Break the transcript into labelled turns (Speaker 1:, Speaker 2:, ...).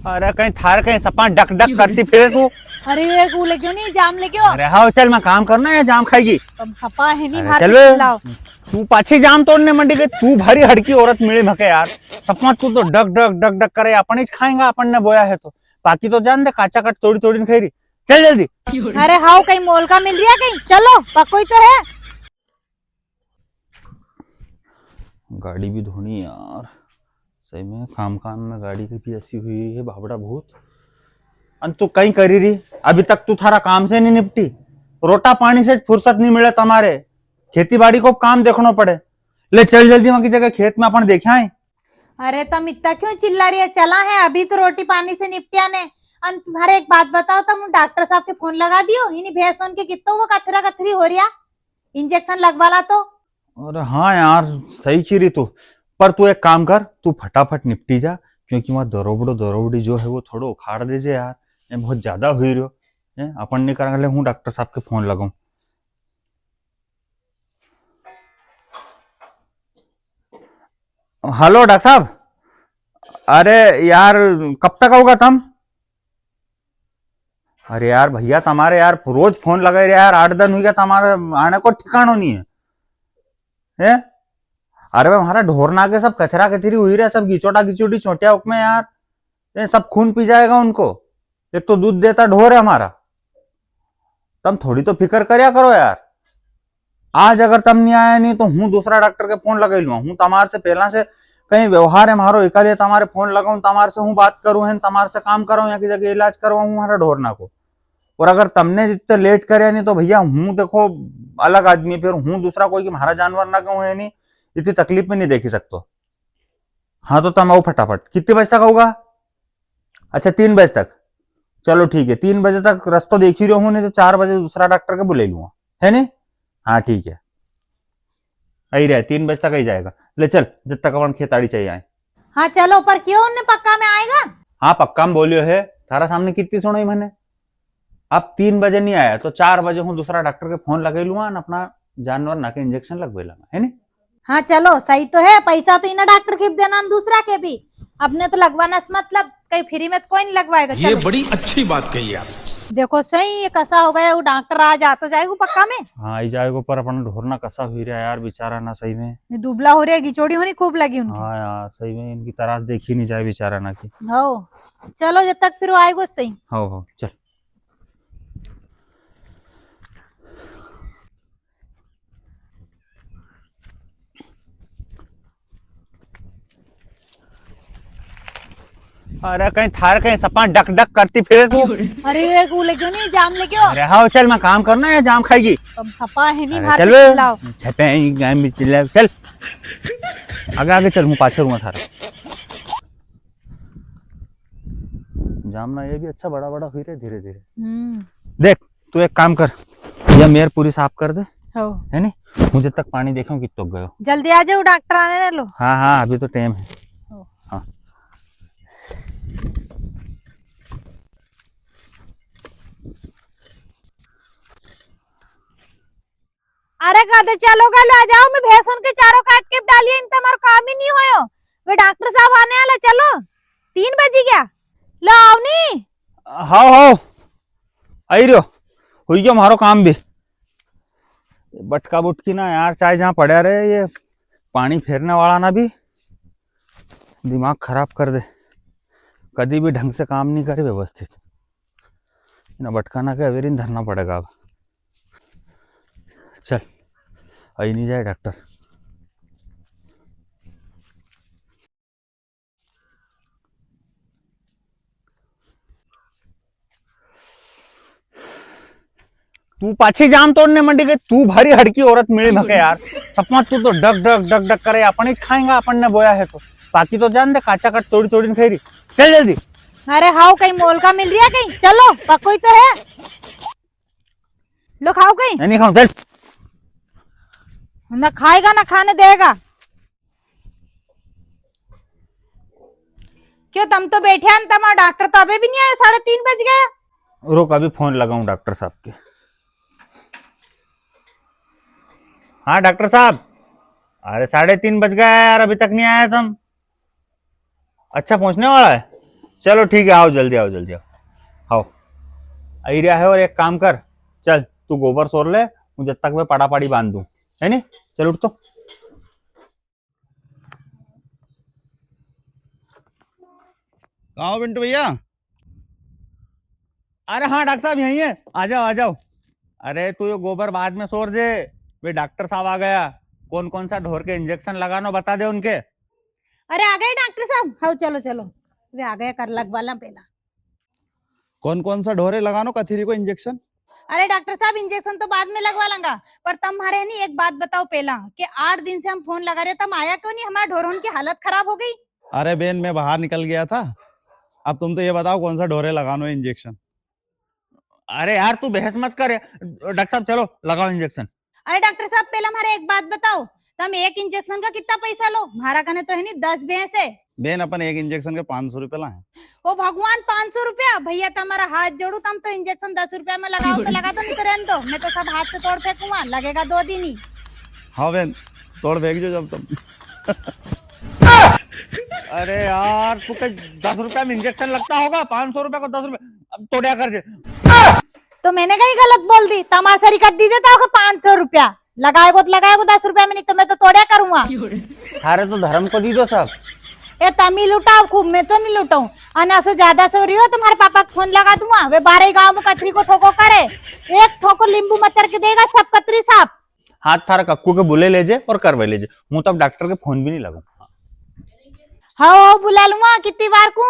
Speaker 1: अरे कहीं थार कहीं सपा डक डक करती फिरे तू।
Speaker 2: अरे ये कूले क्यों नहीं जाम ले क्यों?
Speaker 1: अरे हाँ चल मैं काम करना है, जाम खाएगी।
Speaker 2: तुम सपा है नहीं
Speaker 1: अरे
Speaker 2: मार
Speaker 1: चल
Speaker 2: के
Speaker 1: बे,
Speaker 2: चिल्लाओ।
Speaker 1: तू पाछी जाम तोड़ने मंडी गई, तू भारी हड़की औरत मिली मके यार। सपना तू तो डक डक डक डक करे, अपन ही खाएंगा, अपन ने बोया है तो बाकी तो जान दे, काचा कट तोड़ी तोड़ी खाई रही। चल जल्दी।
Speaker 2: अरे हाउ कहीं मोल का मिल रही है कहीं, चलो पकोई तो है।
Speaker 1: गाड़ी भी धोनी यार, सही में काम काम में गाड़ी की भी ऐसी हुई है भावड़ा भूत। अन तू कहीं करी रही, अभी तक तू थारा काम से नहीं निपटी। रोटा पानी से फुर्सत नहीं मिले तुम्हारे, खेती बाड़ी को काम देखना पड़े। ले चल जल्दी, वहां की जगह खेत में अपन देखे आए।
Speaker 2: अरे तुम इतना क्यों चिल्ला रही है? चला है अभी तो रोटी पानी से निपटिया ने। तुम्हारे एक बात बताओ, तुम डॉक्टर साहब के फोन लगा दियो, इन्हीं भैंस के कितो वो कथरा कथरी हो रही है, इंजेक्शन लगवाला तो।
Speaker 1: अरे हाँ यार, सही की रही तू, पर तू एक काम कर, तू फटाफट निपटी जा, क्योंकि वहां दरोबड़ो दरोबड़ी जो है वो थोड़ा उखाड़ दीजिए यार, ये बहुत ज्यादा हुई रही हो। अपन नहीं करेंगे, हूँ डॉक्टर साहब के फोन लगाऊं। हेलो डॉक्टर साहब। अरे यार कब तक होगा तुम? अरे यार भैया तुम्हारे यार रोज फोन लगे रहे यार, 8 दिन हो गया तुम्हारे आने को ठिकाना नहीं है, है? अरे भाई हमारा ढोरना के सब कचरा कचरी हुई रहे, सब गिचोटा गिचोटी चोटिया उक में यार, ये सब खून पी जाएगा उनको। एक तो दूध देता ढोर है हमारा, तुम थोड़ी तो फिक्र करया करो यार। आज अगर तुम नहीं आया नहीं तो हूँ दूसरा डॉक्टर के फोन लगा लूँ, हूँ तुम्हारे से पहला से कहीं व्यवहार है हमारो, एक तुम्हारे फोन लगाऊं, तुम्हारे से हूँ बात करूं, है तुम्हारे से काम करो, यहाँ की जगह इलाज करवाऊं हमारा ढोरना को। और अगर तुमने जितने लेट करे नहीं तो भैया हूँ देखो अलग आदमी, फिर हूँ दूसरा कोई कि हमारा जानवर ना क्यों है नहीं, इतनी तकलीफ में नहीं देखी सकते। हाँ तो तुम आओ फटाफट, कितने बजे तक होगा? अच्छा 3 बजे तक, चलो ठीक है, 3 बजे तक रास्ता देख ही रहो हूँ, नहीं तो 4 बजे दूसरा डॉक्टर के बुले लूंगा, है नहीं? हाँ ठीक है, आई रहा 3 बजे तक आई जाएगा। ले चल जब तक अपन खेताड़ी चाहिए आए।
Speaker 2: हाँ चलो, पर क्यों उन्हें पक्का में आएगा?
Speaker 1: हाँ पक्का में बोलियो है, थारा सामने कितनी सुनाई मैंने। अब 3 बजे नहीं आया तो 4 बजे हूँ दूसरा डॉक्टर के फोन लगे लूंगा, अपना जानवर ना के इंजेक्शन लगवे लूंगा, है नहीं?
Speaker 2: हाँ चलो सही तो है, पैसा तो इन्हें डॉक्टर के देना दूसरा के भी, अपने तो लगवाना से मतलब कहीं फ्री में तो कोई नहीं लगवाएगा।
Speaker 3: ये
Speaker 2: चलो।
Speaker 3: बड़ी अच्छी बात कही आप।
Speaker 2: देखो सही ये कैसा हो गया, वो डॉक्टर आज आ तो जाएगा पक्का में।
Speaker 1: हाँ आई जाएगा, पर अपना ढोरना कसा हुई रहा यार बेचारा ना, सही में।
Speaker 2: ये दुबला हो रही है, गिचोड़ी होनी खूब लगी उनकी।
Speaker 1: हाँ यार सही में इनकी तराश देखी नहीं जाए बेचारा ना की।
Speaker 2: हो चलो जब तक फिर वो आएगा सही।
Speaker 1: हो चल। अरे कहीं थार कहीं सपा डक डक करती फिरे तू।
Speaker 2: अरे ये कूले क्यों नहीं जाम ले क्यों?
Speaker 1: अरे हाँ चल मैं काम करना है, जाम खाएगी।
Speaker 2: तुम सपा है नहीं
Speaker 1: अरे
Speaker 2: मार
Speaker 1: चल
Speaker 2: के
Speaker 1: बे,
Speaker 2: चिल्लाओ।
Speaker 1: चल आगे आगे चल, हूँ पाछे रहूंगा थारा। जामना ये भी अच्छा बड़ा बड़ा हुई रहे धीरे धीरे। देख तू एक काम कर, यह मेयर पूरी साफ कर दे,
Speaker 2: हो
Speaker 1: है नहीं? मुझे तक पानी देखो कि तो गयो।
Speaker 2: जल्दी आ जाओ, डॉक्टर आने लो।
Speaker 1: हाँ हाँ अभी तो टाइम है। हाँ
Speaker 2: अरे कहते चलो गलो आ जाओ, मैं भैंसों के चारों काट के डालिए, इन तुम्हारा काम ही नहीं होयो। वे डॉक्टर साहब आने वाला, चलो 3 बजे क्या लो आओ नी।
Speaker 1: हाँ आई रहो, हुई गया हमारो काम भी। बटका बुटकी ना यार, चाहे जहाँ पड़ा रहे, ये पानी फेरने वाला ना भी दिमाग खराब कर दे, कभी भी ढंग से काम नहीं करे व्यवस्थित ना, बटका ना के अवेरिन धरना पड़ेगा अब। चल आई नहीं जाए डॉक्टर। तू पाछी जाम तोड़ने मंडी गई, तू भारी हड़की औरत मिली मके यार। सपना तू तो डक डक डक डक करे, अपन ही खाएंगा, अपन ने बोया है तो बाकी तो जान दे, काचा कट तोड़ी तोड़ी खाई रही। चल जल्दी।
Speaker 2: अरे हाउ कहीं मोल का मिल रही है कहीं, चलो पकोई तो है, लो खाओ कहीं।
Speaker 1: नहीं खाऊं, चल।
Speaker 2: ना खाएगा ना खाने देगा। क्यों तुम तो बैठे हैं, तुम्हारा डॉक्टर तो अभी भी नहीं आया, 3:30 बज गए।
Speaker 1: रुक अभी फोन लगाऊं डॉक्टर साहब के। हाँ डॉक्टर साहब, अरे 3:30 बज गए यार, अभी तक नहीं आया तुम? अच्छा पहुंचने वाला है, चलो ठीक है, आओ जल्दी आओ जल्दी आओ। आओ आइरिया है। और एक काम कर, चल तू गोबर सोर ले, जब तक मैं पड़ा पड़ी बांध दूं, है नी? चल उठ तो।
Speaker 3: कहाँ हो पिंटू भैया?
Speaker 1: अरे हाँ डॉक्टर साहब यही है, आ जाओ आ जाओ। अरे तू ये गोबर बाद में सोर दे, वे डॉक्टर साहब आ गया। कौन कौन सा ढोर के इंजेक्शन लगाना बता दे उनके।
Speaker 2: अरे आ गए डॉक्टर साहब? हाँ चलो चलो, वे आ गए, कर लगवाला पहला।
Speaker 3: कौन कौन सा ढोरे लगानो कथीरी को इंजेक्शन?
Speaker 2: अरे डॉक्टर साहब इंजेक्शन तो बाद में लगवा लूंगा, पर तुम हमारे नहीं एक बात बताओ पहला कि 8 दिन से हम फोन लगा रहे, तुम आया क्यों नहीं? हमारा ढोरों की हालत खराब हो गई।
Speaker 3: अरे बेन मैं बाहर निकल गया था। अब तुम तो ये बताओ कौन सा ढोरे लगानो है इंजेक्शन?
Speaker 1: अरे यार तू बहस मत कर, डॉक्टर साहब चलो लगाओ इंजेक्शन।
Speaker 2: अरे डॉक्टर साहब पहले हमारे एक बात बताओ, तुम एक इंजेक्शन का कितना पैसा लो? हमारा कहने तो है नहीं 10 भैंस है।
Speaker 3: बेन अपन एक इंजेक्शन के 500 रुपए लाए।
Speaker 2: ओ भगवान, 500 रुपया? भैया तुम्हारा हाथ जोड़ू, तुम तो इंजेक्शन 10 रुपया में लगाओ तो लगा दो, नहीं तो रहने दो, मैं तो सब हाथ से तोड़ फेंकूंगा, लगेगा 2 दिन ही।
Speaker 3: हाँ बेन तोड़ फेंक जो जब तुम।
Speaker 1: अरे यार तू 10 रुपया में इंजेक्शन लगता होगा, 500 रुपया को 10 रुपया, अब तोड़िया कर जे।
Speaker 2: तो मैंने कहीं गलत बोल दी? तमाशा सरी कर दीजिए तो 500 रुपया लगाएगो तो लगाएगो 10 रुपया में, नहीं तो मैं तो तोड़िया करूंगा।
Speaker 1: अरे तो धर्म को दी दो सब।
Speaker 2: ए तमी लुटाओ खूब, मैं तो नहीं लुटाऊं। अना से ज्यादा से हो रही हो, तुम्हारे पापा को फोन लगा दूंगा, वे 12 गांव में कतरी को ठोको करे, एक ठोको नींबू मतर के देगा सब कतरी साफ।
Speaker 1: हाथ थारा कक्कू के बुले ले जे और करवे ले जे, मुंह तब डॉक्टर के फोन भी नहीं लगू।
Speaker 2: हाँ बुला लूंगा, कितनी बार को